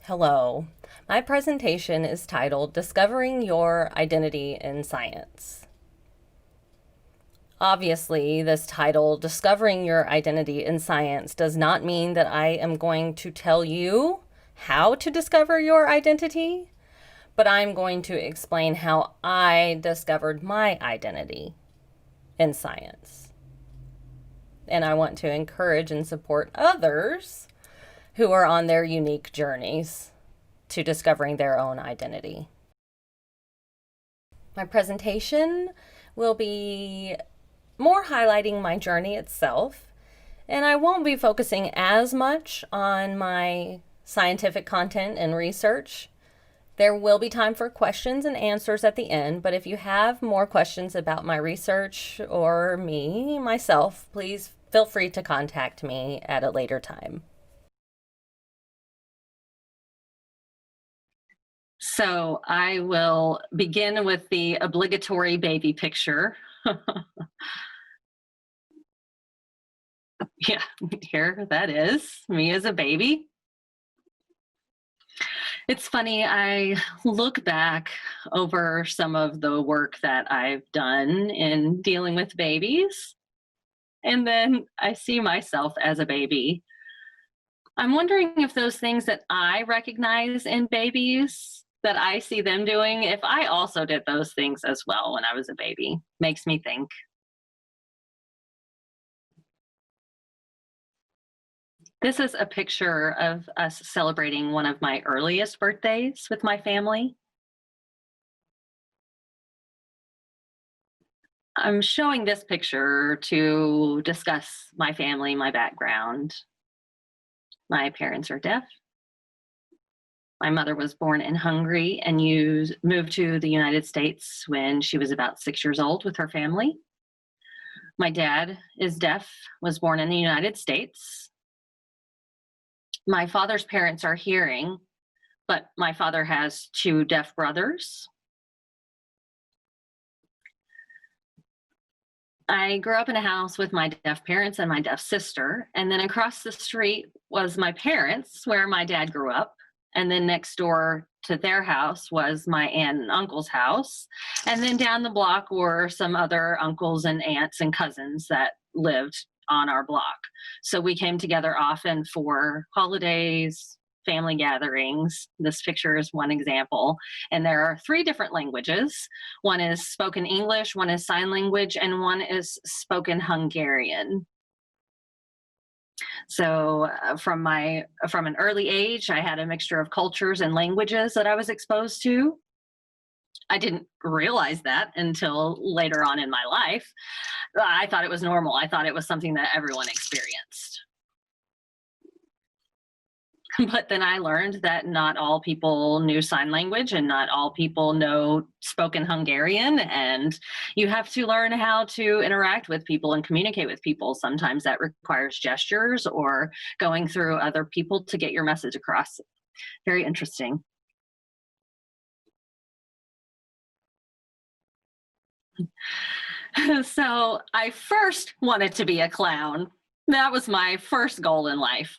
Hello. My presentation is titled Discovering Your Identity in Science. Obviously, this title, Discovering Your Identity in Science, does not mean that I am going to tell you how to discover your identity, but I'm going to explain how I discovered my identity in science. And I want to encourage and support others who are on their unique journeys to discovering their own identity. My presentation will be more highlighting my journey itself, and I won't be focusing as much on my scientific content and research. There will be time for questions and answers at the end, but if you have more questions about my research or myself, please feel free to contact me at a later time. So I will begin with the obligatory baby picture. Yeah, here that is me as a baby. It's funny, I look back over some of the work that I've done in dealing with babies, and then I see myself as a baby. I'm wondering if those things that I recognize in babies that I see them doing, if I also did those things as well when I was a baby. Makes me think. This is a picture of us celebrating one of my earliest birthdays with my family. I'm showing this picture to discuss my family, my background. My parents are deaf. My mother was born in Hungary and moved to the United States when she was about 6 years old with her family. My dad is deaf, was born in the United States. My father's parents are hearing, but my father has two deaf brothers. I grew up in a house with my deaf parents and my deaf sister, and then across the street was my parents, where my dad grew up, and then next door to their house was my aunt and uncle's house, and then down the block were some other uncles and aunts and cousins that lived on our block. So we came together often for holidays, family gatherings. This picture is one example. And there are three different languages. One is spoken English, one is sign language, and one is spoken Hungarian. So from an early age, I had a mixture of cultures and languages that I was exposed to. I didn't realize that until later on in my life. I thought it was normal. I thought it was something that everyone experienced. But then I learned that not all people knew sign language and not all people know spoken Hungarian, and you have to learn how to interact with people and communicate with people. Sometimes that requires gestures or going through other people to get your message across. Very interesting. So I first wanted to be a clown. That was my first goal in life.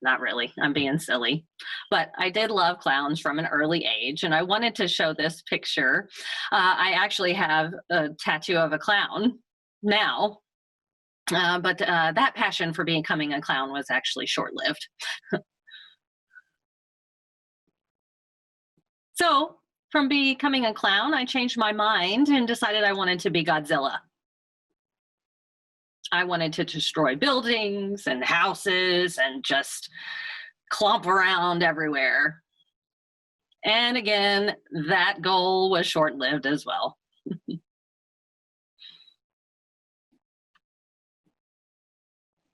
Not really, I'm being silly. But I did love clowns from an early age, and I wanted to show this picture. I actually have a tattoo of a clown now, but that passion for becoming a clown was actually short-lived. So from becoming a clown, I changed my mind and decided I wanted to be Godzilla. I wanted to destroy buildings and houses and just clomp around everywhere. And again, that goal was short-lived as well.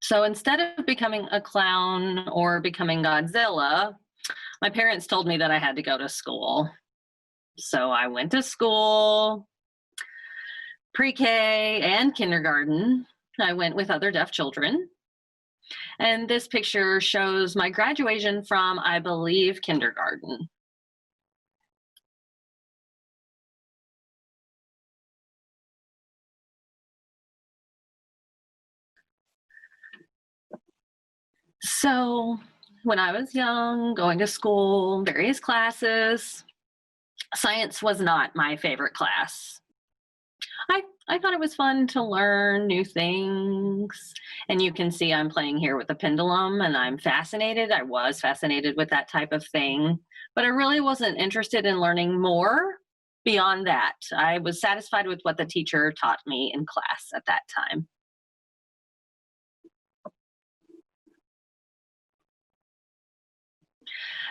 So instead of becoming a clown or becoming Godzilla, my parents told me that I had to go to school. So I went to school, pre-K and kindergarten. I went with other deaf children. And this picture shows my graduation from, I believe, kindergarten. So when I was young, going to school, various classes. Science was not my favorite class. I thought it was fun to learn new things. And you can see I'm playing here with the pendulum and I'm fascinated. I was fascinated with that type of thing, but I really wasn't interested in learning more beyond that. I was satisfied with what the teacher taught me in class at that time.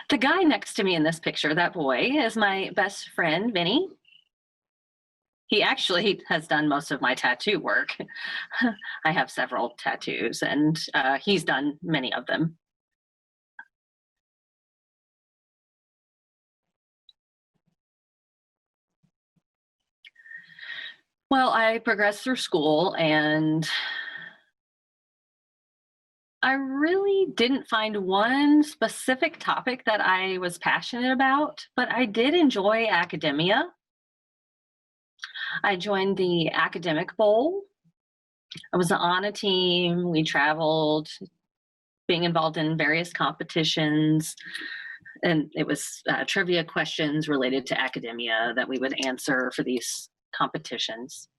The guy next to me in this picture, that boy, is my best friend, Vinny. He actually has done most of my tattoo work. I have several tattoos, and he's done many of them. Well, I progressed through school, and I really didn't find one specific topic that I was passionate about, but I did enjoy academia. I joined the academic bowl. I was on a team. We traveled, being involved in various competitions. And it was trivia questions related to academia that we would answer for these competitions.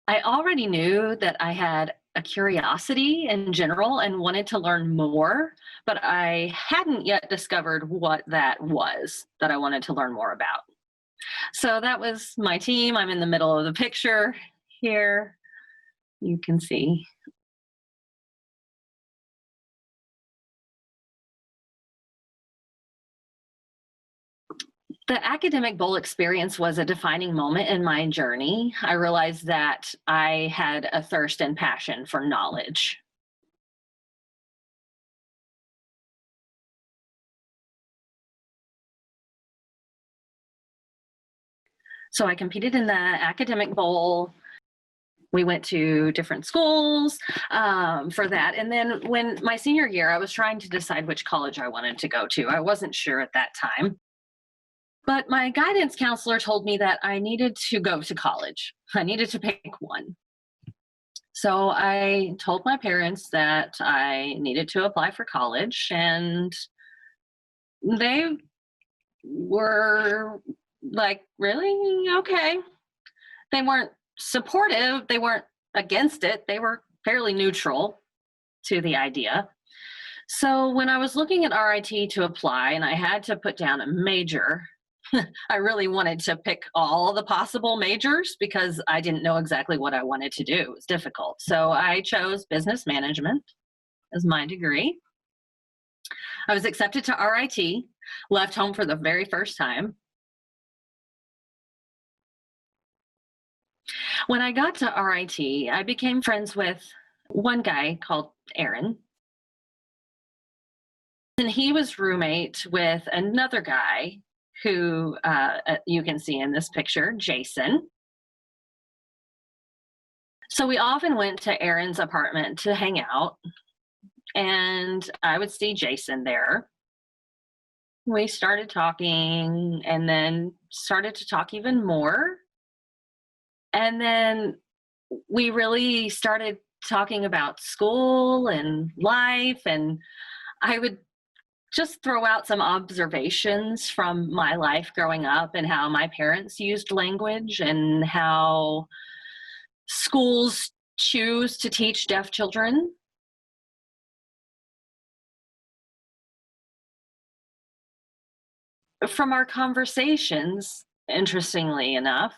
I already knew that I had a curiosity in general and wanted to learn more, but I hadn't yet discovered what that was that I wanted to learn more about. So that was my team. I'm in the middle of the picture here. You can see. The academic bowl experience was a defining moment in my journey. I realized that I had a thirst and passion for knowledge. So I competed in the academic bowl. We went to different schools for that. And then when my senior year, I was trying to decide which college I wanted to go to. I wasn't sure at that time. But my guidance counselor told me that I needed to go to college. I needed to pick one. So I told my parents that I needed to apply for college, and they were like, really? Okay. They weren't supportive, they weren't against it, they were fairly neutral to the idea. So when I was looking at RIT to apply and I had to put down a major, I really wanted to pick all the possible majors because I didn't know exactly what I wanted to do. It was difficult. So I chose business management as my degree. I was accepted to RIT, left home for the very first time. When I got to RIT, I became friends with one guy called Aaron. And he was roommate with another guy who you can see in this picture, Jason. So we often went to Aaron's apartment to hang out, and I would see Jason there. We started talking and then started to talk even more. And then we really started talking about school and life, and I would just throw out some observations from my life growing up and how my parents used language and how schools choose to teach deaf children. From our conversations, interestingly enough,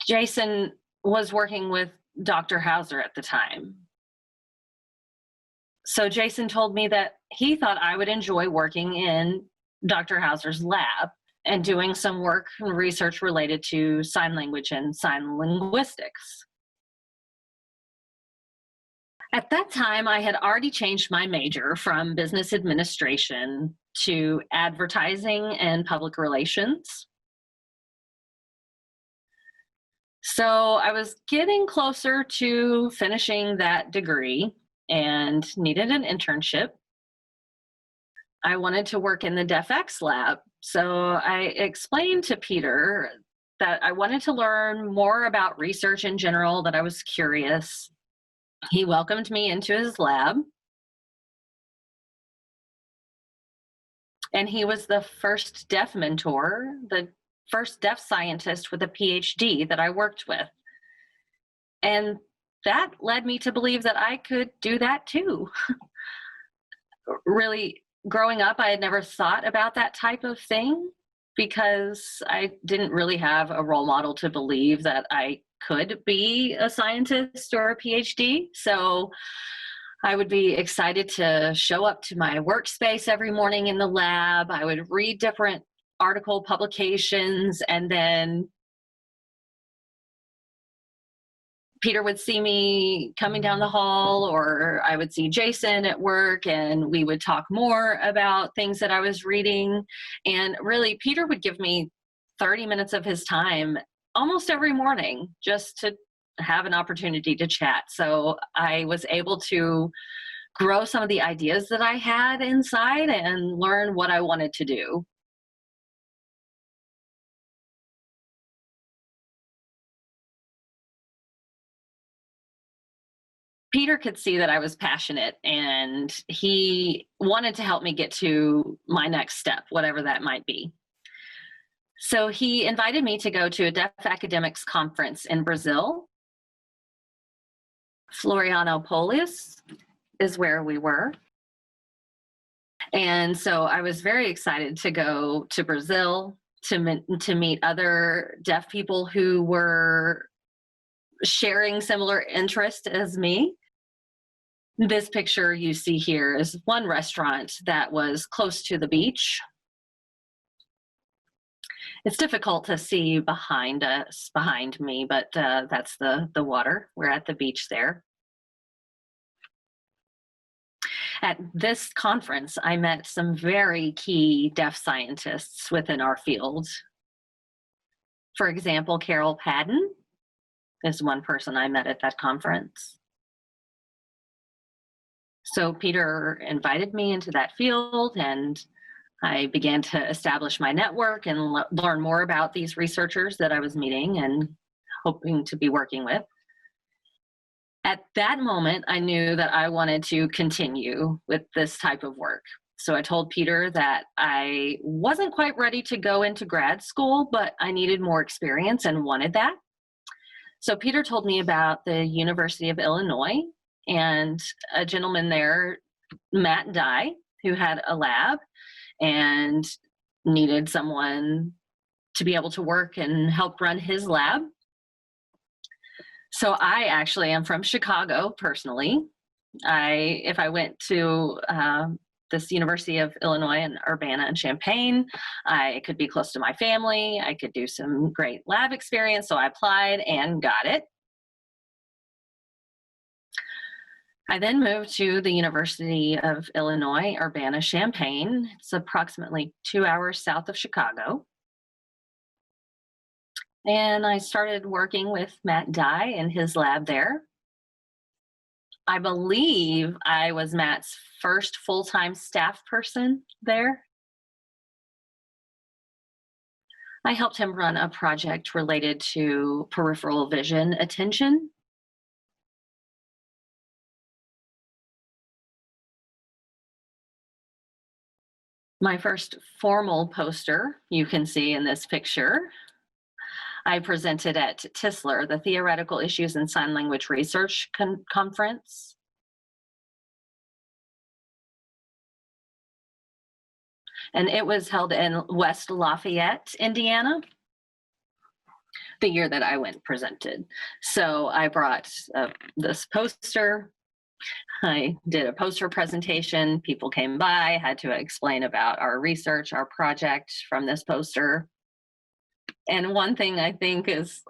Jason was working with Dr. Hauser at the time. So Jason told me that he thought I would enjoy working in Dr. Hauser's lab and doing some work and research related to sign language and sign linguistics. At that time, I had already changed my major from business administration to advertising and public relations. So I was getting closer to finishing that degree and needed an internship. I wanted to work in the DefX lab. So I explained to Peter that I wanted to learn more about research in general, that I was curious. He welcomed me into his lab. And he was the first deaf mentor, the first deaf scientist with a PhD that I worked with. And that led me to believe that I could do that too. Really, growing up, I had never thought about that type of thing because I didn't really have a role model to believe that I could be a scientist or a PhD. So I would be excited to show up to my workspace every morning in the lab. I would read different article publications, and then Peter would see me coming down the hall, or I would see Jason at work, and we would talk more about things that I was reading. And really, Peter would give me 30 minutes of his time almost every morning just to have an opportunity to chat. So I was able to grow some of the ideas that I had inside and learn what I wanted to do. Peter could see that I was passionate, and he wanted to help me get to my next step, whatever that might be. So he invited me to go to a deaf academics conference in Brazil. Florianopolis is where we were. And so I was very excited to go to Brazil to meet other deaf people who were sharing similar interest as me. This picture you see here is one restaurant that was close to the beach. It's difficult to see behind me, but that's the water. We're at the beach there. At this conference, I met some very key deaf scientists within our field. For example, Carol Padden is one person I met at that conference. So Peter invited me into that field, and I began to establish my network and learn more about these researchers that I was meeting and hoping to be working with. At that moment, I knew that I wanted to continue with this type of work. So I told Peter that I wasn't quite ready to go into grad school, but I needed more experience and wanted that. So Peter told me about the University of Illinois and a gentleman there, Matt Dye, who had a lab and needed someone to be able to work and help run his lab. So I actually am from Chicago personally. If I went to this University of Illinois in Urbana and Champaign, I could be close to my family. I could do some great lab experience. So I applied and got it. I then moved to the University of Illinois, Urbana-Champaign. It's approximately 2 hours south of Chicago. And I started working with Matt Dye in his lab there. I believe I was Matt's first full-time staff person there. I helped him run a project related to peripheral vision attention. My first formal poster, you can see in this picture, I presented at TISLR, the Theoretical Issues in Sign Language Research Conference. And it was held in West Lafayette, Indiana, the year that I went presented. So I brought this poster. I did a poster presentation. People came by, had to explain about our research, our project from this poster. And one thing I think is,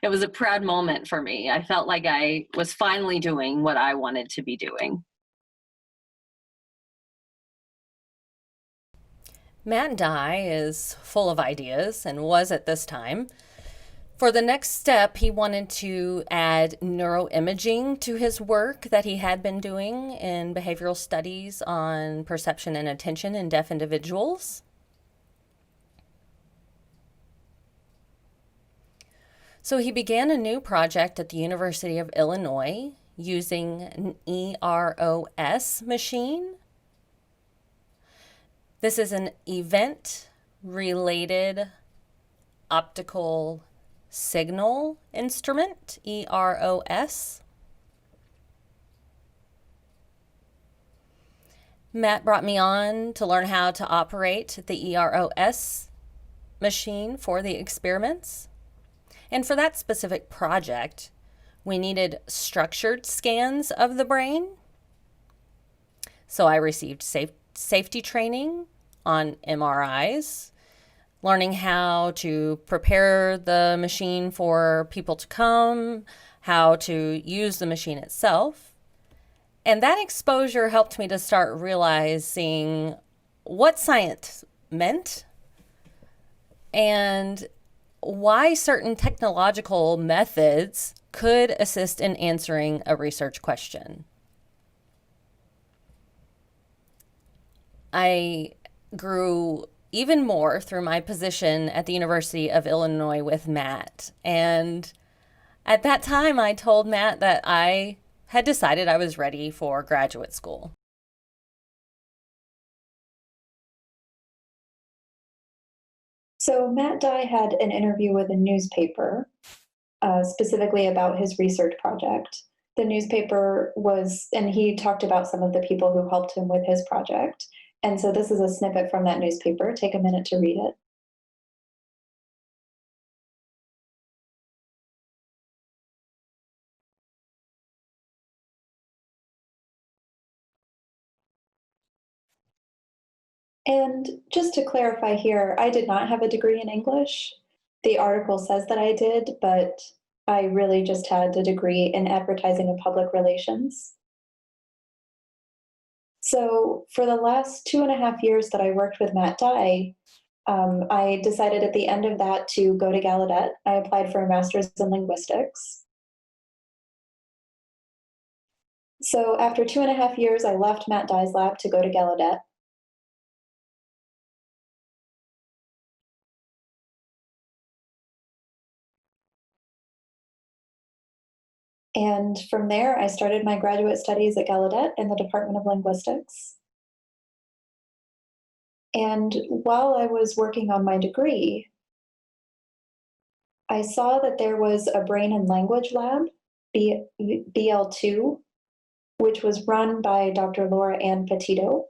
it was a proud moment for me. I felt like I was finally doing what I wanted to be doing. Matt Dye is full of ideas and was at this time. For the next step, he wanted to add neuroimaging to his work that he had been doing in behavioral studies on perception and attention in deaf individuals. So he began a new project at the University of Illinois using an EROS machine. This is an event-related optical signal instrument, EROS. Matt brought me on to learn how to operate the EROS machine for the experiments. And for that specific project, we needed structured scans of the brain. So I received safety training on MRIs, learning how to prepare the machine for people to come, how to use the machine itself. And that exposure helped me to start realizing what science meant and why certain technological methods could assist in answering a research question. I grew even more through my position at the University of Illinois with Matt. And at that time, I told Matt that I had decided I was ready for graduate school. So Matt Dye had an interview with a newspaper, specifically about his research project. The newspaper and he talked about some of the people who helped him with his project. And so this is a snippet from that newspaper. Take a minute to read it. And just to clarify here, I did not have a degree in English. The article says that I did, but I really just had a degree in advertising and public relations. So for the last 2.5 years that I worked with Matt Dye, I decided at the end of that to go to Gallaudet. I applied for a master's in linguistics. So after 2.5 years, I left Matt Dye's lab to go to Gallaudet. And from there, I started my graduate studies at Gallaudet in the Department of Linguistics. And while I was working on my degree, I saw that there was a brain and language lab, BL2, which was run by Dr. Laura Ann Petito.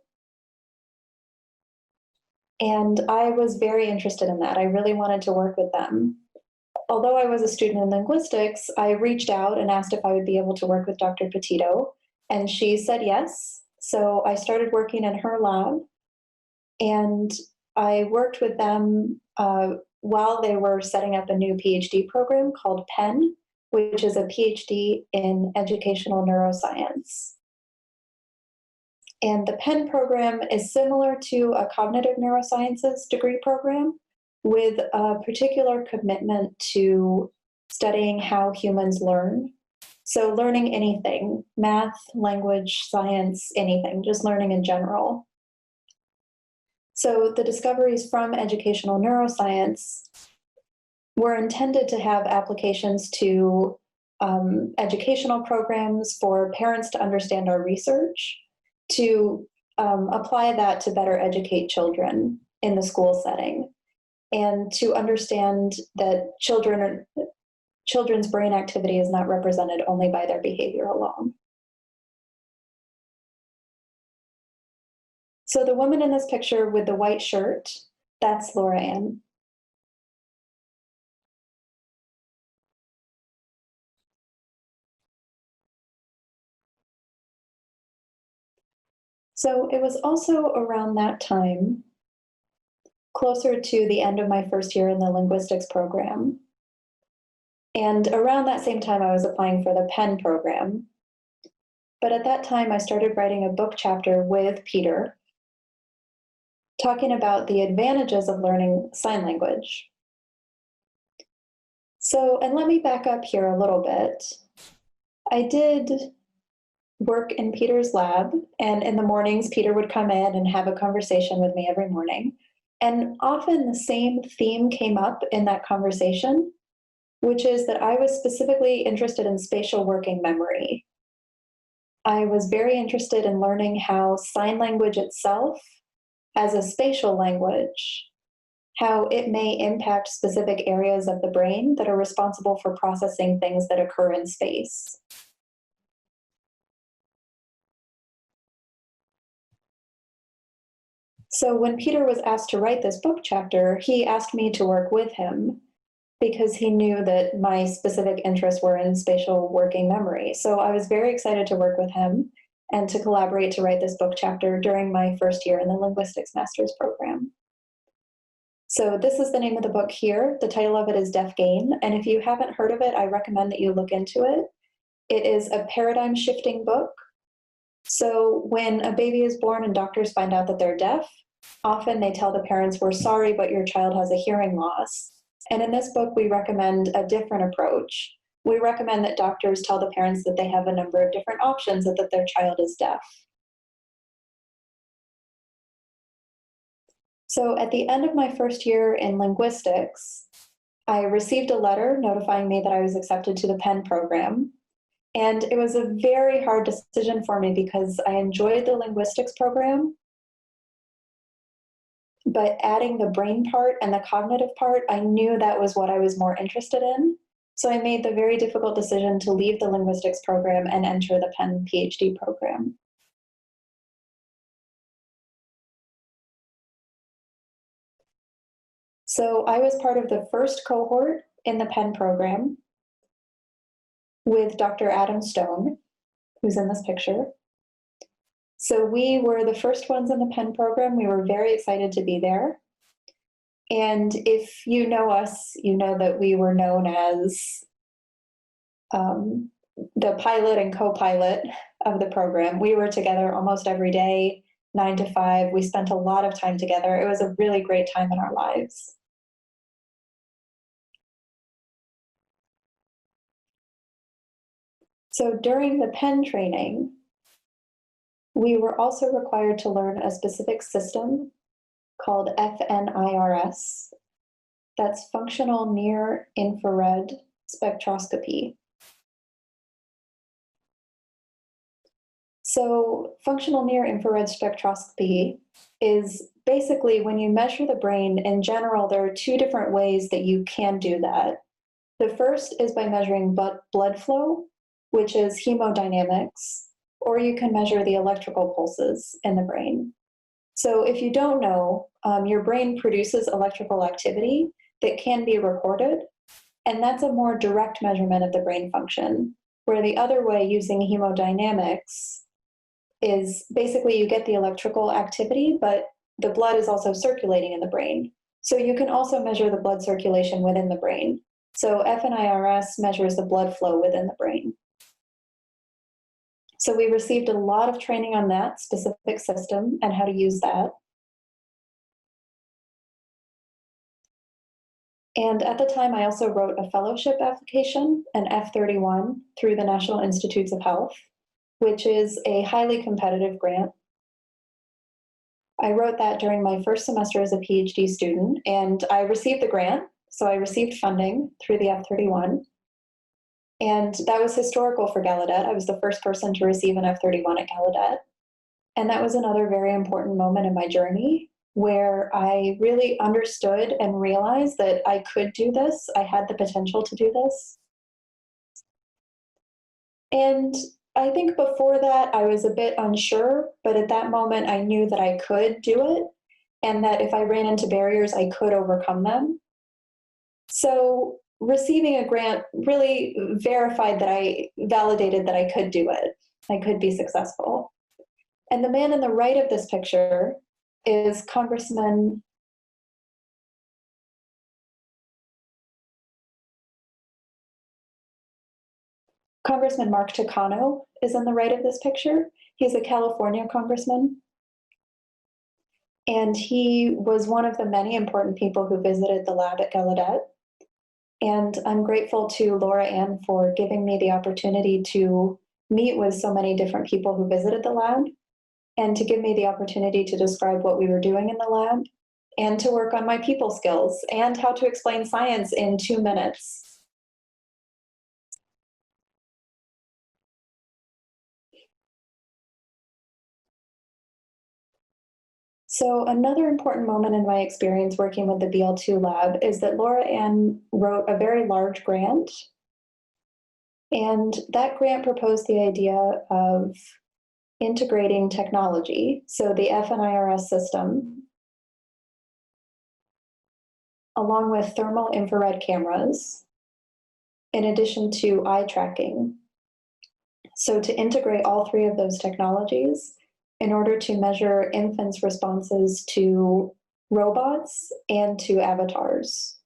And I was very interested in that. I really wanted to work with them. Although I was a student in linguistics, I reached out and asked if I would be able to work with Dr. Petito, and she said yes. So I started working in her lab, and I worked with them while they were setting up a new PhD program called PEN, which is a PhD in educational neuroscience. And the PEN program is similar to a cognitive neurosciences degree program, with a particular commitment to studying how humans learn. So learning anything, math, language, science, anything, just learning in general. So the discoveries from educational neuroscience were intended to have applications to educational programs for parents to understand our research, to apply that to better educate children in the school setting, and to understand that children's brain activity is not represented only by their behavior alone. So the woman in this picture with the white shirt, that's Laura Ann. So it was also around that time, closer to the end of my first year in the linguistics program. And around that same time, I was applying for the PEN program. But at that time, I started writing a book chapter with Peter, talking about the advantages of learning sign language. So, and let me back up here a little bit. I did work in Peter's lab, and in the mornings, Peter would come in and have a conversation with me every morning. And often the same theme came up in that conversation, which is that I was specifically interested in spatial working memory. I was very interested in learning how sign language itself as a spatial language, how it may impact specific areas of the brain that are responsible for processing things that occur in space. So when Peter was asked to write this book chapter, he asked me to work with him because he knew that my specific interests were in spatial working memory. So I was very excited to work with him and to collaborate to write this book chapter during my first year in the linguistics master's program. So this is the name of the book here. The title of it is Deaf Gain. And if you haven't heard of it, I recommend that you look into it. It is a paradigm shifting book. So when a baby is born and doctors find out that they're deaf, often they tell the parents, "We're sorry, but your child has a hearing loss." And in this book, we recommend a different approach. We recommend that doctors tell the parents that they have a number of different options and that their child is deaf. So at the end of my first year in linguistics, I received a letter notifying me that I was accepted to the Penn program. And it was a very hard decision for me because I enjoyed the linguistics program, but adding the brain part and the cognitive part, I knew that was what I was more interested in. So I made the very difficult decision to leave the linguistics program and enter the Penn PhD program. So I was part of the first cohort in the Penn program with Dr. Adam Stone, who's in this picture. So we were the first ones in the Penn program. We were very excited to be there. And if you know us, you know that we were known as the pilot and co-pilot of the program. We were together almost every day, 9 to 5. We spent a lot of time together. It was a really great time in our lives. So during the Penn training, we were also required to learn a specific system called Fnirs. That's functional near infrared spectroscopy. So functional near infrared spectroscopy is basically when you measure the brain, in general, there are two different ways that you can do that. The first is by measuring blood flow, which is hemodynamics, or you can measure the electrical pulses in the brain. So if you don't know, your brain produces electrical activity that can be recorded, and that's a more direct measurement of the brain function, where the other way, using hemodynamics, is basically you get the electrical activity, but the blood is also circulating in the brain. So you can also measure the blood circulation within the brain. So Fnirs measures the blood flow within the brain. So we received a lot of training on that specific system and how to use that. And at the time, I also wrote a fellowship application, an F31, through the National Institutes of Health, which is a highly competitive grant. I wrote that during my first semester as a PhD student, and I received the grant. So I received funding through the F31. And that was historical for Gallaudet. I was the first person to receive an F31 at Gallaudet. And that was another very important moment in my journey where I really understood and realized that I could do this. I had the potential to do this. And I think before that, I was a bit unsure, but at that moment, I knew that I could do it and that if I ran into barriers, I could overcome them. So receiving a grant really validated that I could do it. I could be successful. And the man in the right of this picture is Congressman Mark Takano is in the right of this picture. He's a California congressman. And he was one of the many important people who visited the lab at Gallaudet. And I'm grateful to Laura Ann for giving me the opportunity to meet with so many different people who visited the lab and to give me the opportunity to describe what we were doing in the lab and to work on my people skills and how to explain science in 2 minutes. So another important moment in my experience working with the BL2 lab is that Laura Ann wrote a very large grant. And that grant proposed the idea of integrating technology, so the Fnirs system, along with thermal infrared cameras, in addition to eye tracking. So to integrate all three of those technologies in order to measure infants' responses to robots and to avatars,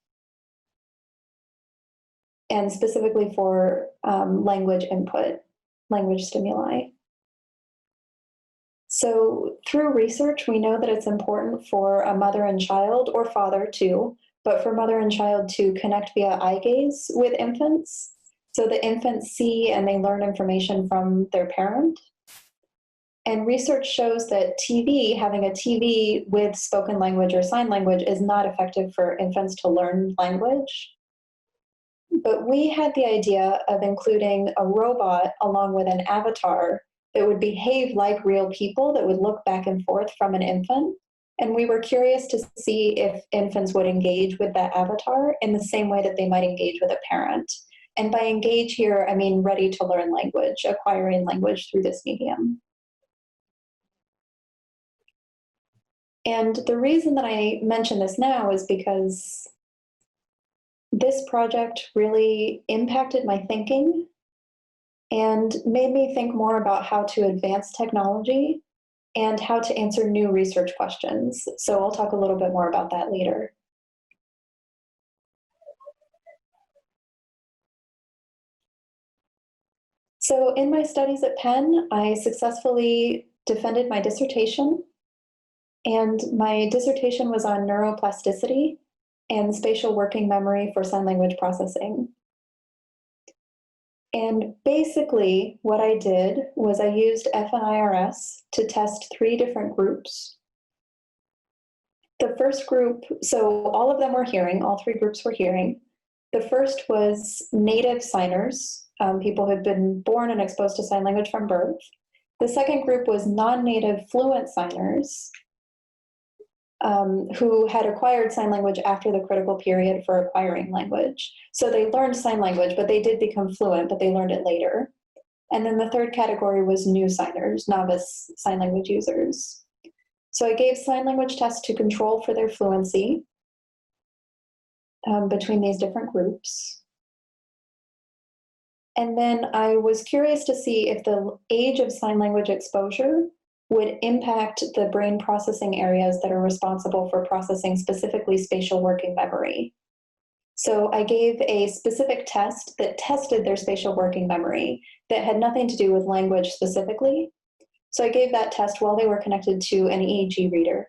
and specifically for language input, language stimuli. So through research, we know that it's important for a mother and child, or father too, but for mother and child to connect via eye gaze with infants. So the infants see and they learn information from their parent. And research shows that having a TV with spoken language or sign language is not effective for infants to learn language. But we had the idea of including a robot along with an avatar that would behave like real people, that would look back and forth from an infant. And we were curious to see if infants would engage with that avatar in the same way that they might engage with a parent. And by engage here, I mean ready to learn language, acquiring language through this medium. And the reason that I mention this now is because this project really impacted my thinking and made me think more about how to advance technology and how to answer new research questions. So I'll talk a little bit more about that later. So in my studies at Penn, I successfully defended my dissertation, and my dissertation was on neuroplasticity and spatial working memory for sign language processing. And basically what I did was I used Fnirs to test 3 different groups. The first group, so all of them were hearing, all 3 groups were hearing. The first was native signers, people who had been born and exposed to sign language from birth. The second group was non-native fluent signers, who had acquired sign language after the critical period for acquiring language. So they learned sign language, but they did become fluent, but they learned it later. And then the third category was new signers, novice sign language users. So I gave sign language tests to control for their fluency between these different groups. And then I was curious to see if the age of sign language exposure would impact the brain processing areas that are responsible for processing specifically spatial working memory. So I gave a specific test that tested their spatial working memory that had nothing to do with language specifically. So I gave that test while they were connected to an EEG reader.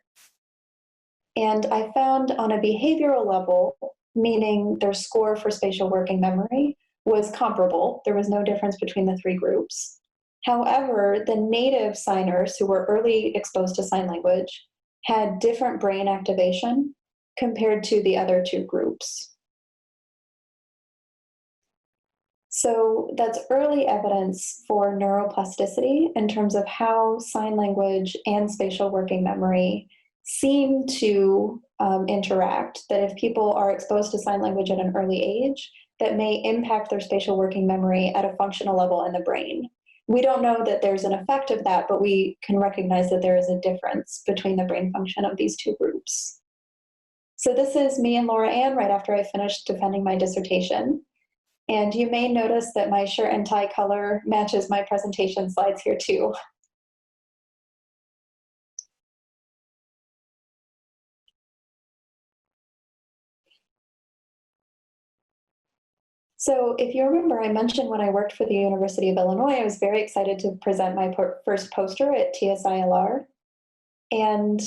And I found on a behavioral level, meaning their score for spatial working memory was comparable. There was no difference between the 3 groups. However, the native signers who were early exposed to sign language had different brain activation compared to the other 2 groups. So that's early evidence for neuroplasticity in terms of how sign language and spatial working memory seem to interact, that if people are exposed to sign language at an early age, that may impact their spatial working memory at a functional level in the brain. We don't know that there's an effect of that, but we can recognize that there is a difference between the brain function of these 2 groups. So this is me and Laura Ann right after I finished defending my dissertation. And you may notice that my shirt and tie color matches my presentation slides here too. So if you remember, I mentioned when I worked for the University of Illinois, I was very excited to present my first poster at TSILR. And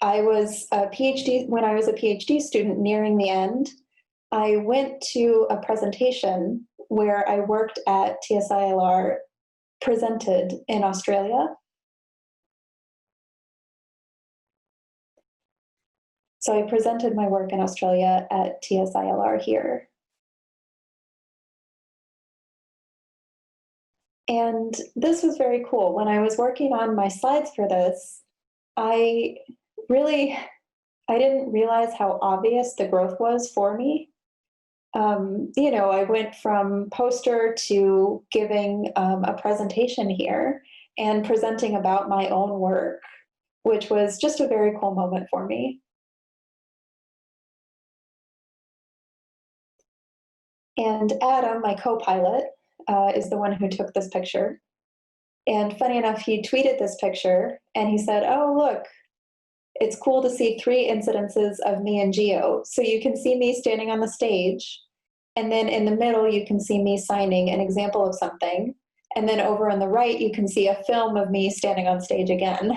I was a PhD, when I was a PhD student nearing the end, I went to a presentation where I worked at TSILR, presented in Australia. So I presented my work in Australia at TSILR here. And this was very cool. When I was working on my slides for this, I really, I didn't realize how obvious the growth was for me. I went from poster to giving a presentation here and presenting about my own work, which was just a very cool moment for me. And Adam, my co-pilot, is the one who took this picture. And funny enough, he tweeted this picture and he said, "Oh, look, it's cool to see 3 incidences of me and Geo. So you can see me standing on the stage, and then in the middle, you can see me signing an example of something. And then over on the right, you can see a film of me standing on stage again."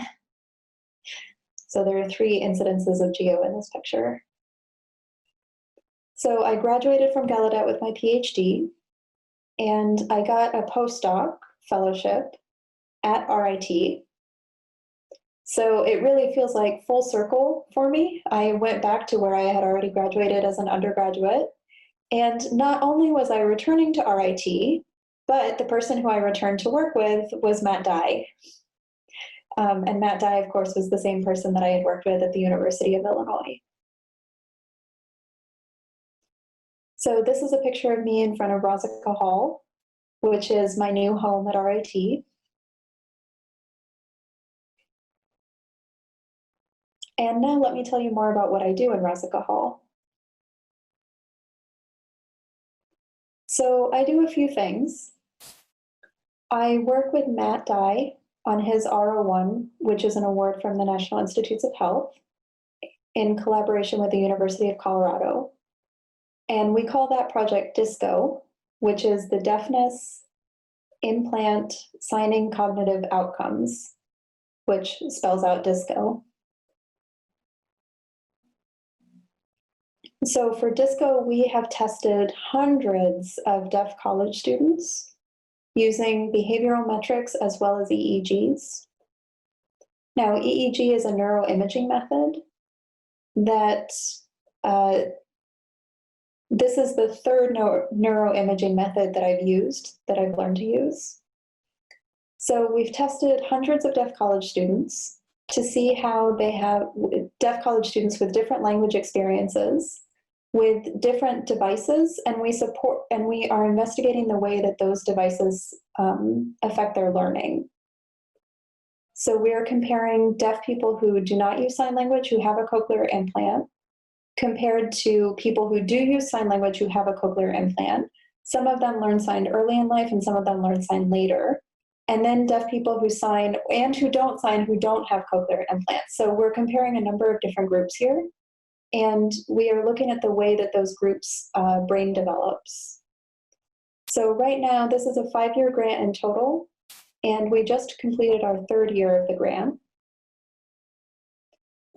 So there are 3 incidences of Geo in this picture. So I graduated from Gallaudet with my PhD, and I got a postdoc fellowship at RIT. So it really feels like full circle for me. I went back to where I had already graduated as an undergraduate. And not only was I returning to RIT, but the person who I returned to work with was Matt Dye. And Matt Dye, of course, was the same person that I had worked with at the University of Illinois. So this is a picture of me in front of Rosica Hall, which is my new home at RIT. And now let me tell you more about what I do in Rosica Hall. So I do a few things. I work with Matt Dye on his R01, which is an award from the National Institutes of Health, in collaboration with the University of Colorado. And we call that project DISCO, which is the Deafness Implant Signing Cognitive Outcomes, which spells out DISCO. So for DISCO, we have tested hundreds of deaf college students using behavioral metrics as well as EEGs. Now, EEG is a neuroimaging method that this is the third neuroimaging method that I've used, that I've learned to use. So we've tested hundreds of deaf college students to see how they have, deaf college students with different language experiences, with different devices, and we are investigating the way that those devices affect their learning. So we are comparing deaf people who do not use sign language, who have a cochlear implant, compared to people who do use sign language who have a cochlear implant. Some of them learn sign early in life and some of them learn sign later. And then deaf people who sign and who don't sign, who don't have cochlear implants. So we're comparing a number of different groups here. And we are looking at the way that those groups' brain develops. So right now, this is a 5-year grant in total, and we just completed our 3rd year of the grant.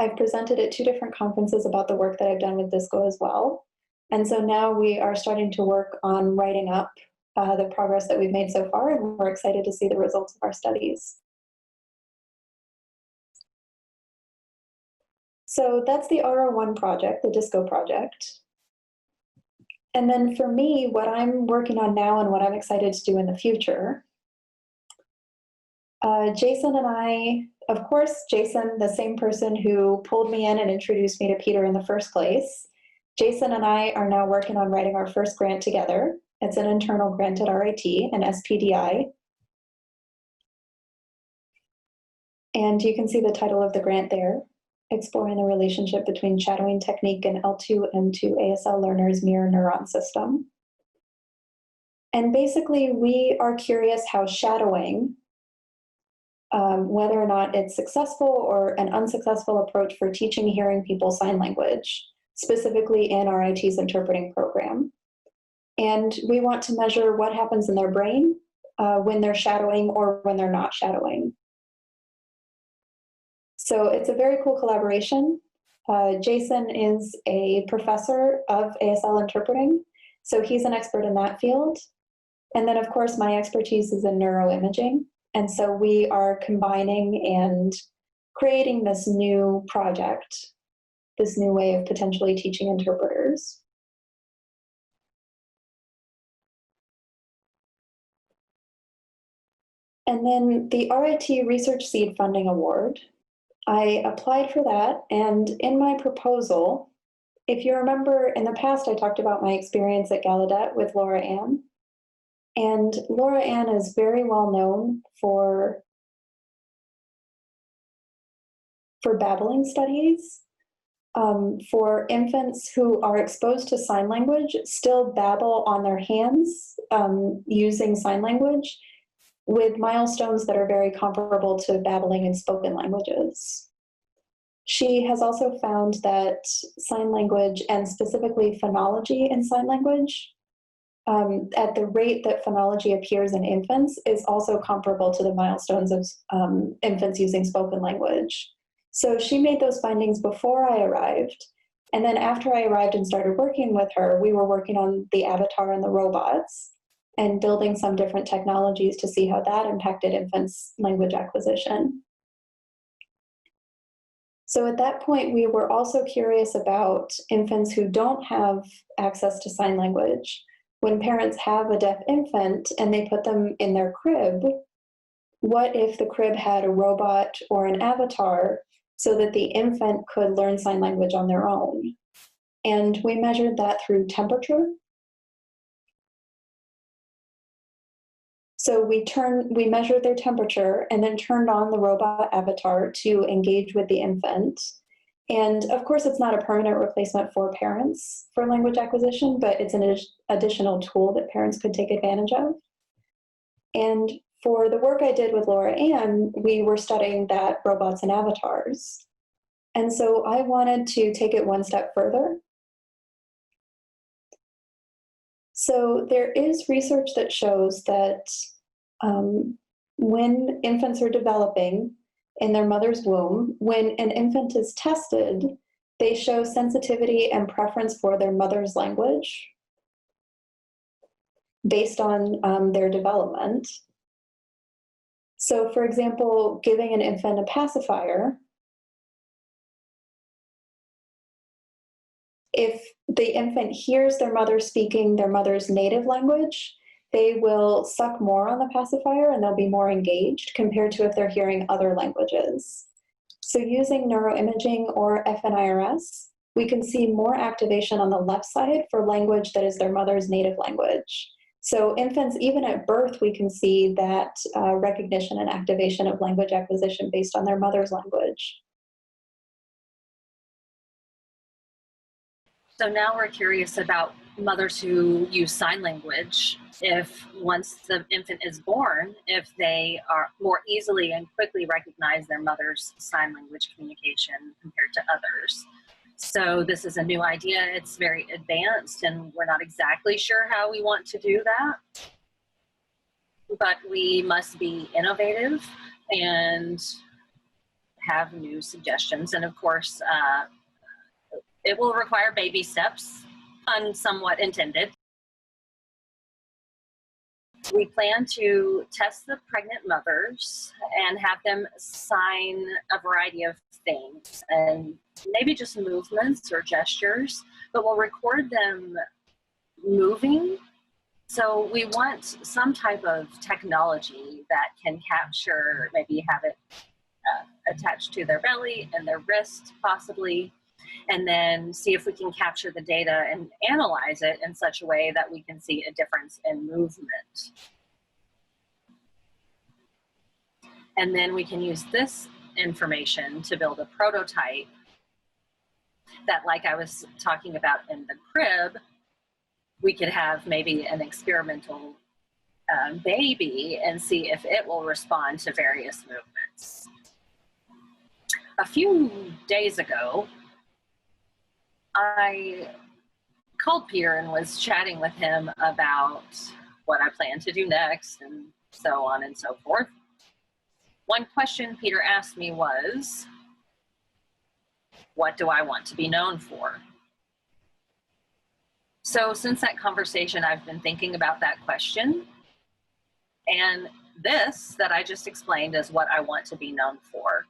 I've presented at 2 different conferences about the work that I've done with DISCO as well. And so now we are starting to work on writing up the progress that we've made so far, and we're excited to see the results of our studies. So that's the R01 project, the DISCO project. And then for me, what I'm working on now and what I'm excited to do in the future, Jason and I, of course, Jason, the same person who pulled me in and introduced me to Peter in the first place, Jason and I are now working on writing our first grant together. It's an internal grant at RIT, an SPDI. And you can see the title of the grant there, Exploring the Relationship Between Shadowing Technique and L2-M2 ASL Learners' Mirror Neuron System. And basically, we are curious how shadowing, whether or not it's successful or an unsuccessful approach for teaching hearing people sign language, specifically in RIT's interpreting program. And we want to measure what happens in their brain when they're shadowing or when they're not shadowing. So it's a very cool collaboration. Jason is a professor of ASL interpreting, so he's an expert in that field. And then, of course, my expertise is in neuroimaging. And so we are combining and creating this new project, this new way of potentially teaching interpreters. And then the RIT Research Seed Funding Award I applied for that, and in my proposal, if you remember in the past, I talked about my experience at Gallaudet with Laura Ann. And Laura Ann is very well known for babbling studies. For infants who are exposed to sign language, still babble on their hands using sign language with milestones that are very comparable to babbling in spoken languages. She has also found that sign language, and specifically phonology in sign language, at the rate that phonology appears in infants, is also comparable to the milestones of infants using spoken language. So she made those findings before I arrived. And then after I arrived and started working with her, we were working on the avatar and the robots and building some different technologies to see how that impacted infants' language acquisition. So at that point, we were also curious about infants who don't have access to sign language. When parents have a deaf infant and they put them in their crib, what if the crib had a robot or an avatar so that the infant could learn sign language on their own? And we measured that through temperature. So we measured their temperature and then turned on the robot avatar to engage with the infant. And of course, it's not a permanent replacement for parents for language acquisition, but it's an additional tool that parents could take advantage of. And for the work I did with Laura Ann, we were studying that robots and avatars. And so I wanted to take it one step further. So there is research that shows that when infants are developing in their mother's womb, when an infant is tested, they show sensitivity and preference for their mother's language based on their development. So for example, giving an infant a pacifier, if the infant hears their mother speaking their mother's native language, they will suck more on the pacifier and they'll be more engaged compared to if they're hearing other languages. So using neuroimaging or Fnirs, we can see more activation on the left side for language that is their mother's native language. So infants, even at birth, we can see that recognition and activation of language acquisition based on their mother's language. So now we're curious about mothers who use sign language. If once the infant is born, if they are more easily and quickly recognize their mother's sign language communication compared to others. So this is a new idea. It's very advanced and we're not exactly sure how we want to do that. But we must be innovative and have new suggestions. And of course, it will require baby steps, pun somewhat intended. We plan to test the pregnant mothers and have them sign a variety of things and maybe just movements or gestures, but we'll record them moving. So we want some type of technology that can capture, maybe have it attached to their belly and their wrist possibly, and then see if we can capture the data and analyze it in such a way that we can see a difference in movement. And then we can use this information to build a prototype that, like I was talking about in the crib, we could have maybe an experimental baby and see if it will respond to various movements. A few days ago, I called Peter and was chatting with him about what I plan to do next and so on and so forth. One question Peter asked me was, what do I want to be known for? So since that conversation, I've been thinking about that question. And this that I just explained is what I want to be known for.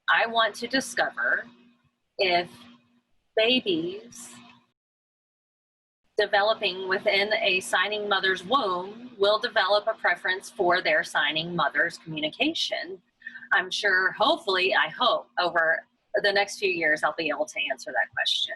I want to discover if babies developing within a signing mother's womb will develop a preference for their signing mother's communication. I'm sure, hopefully, I hope over the next few years, I'll be able to answer that question.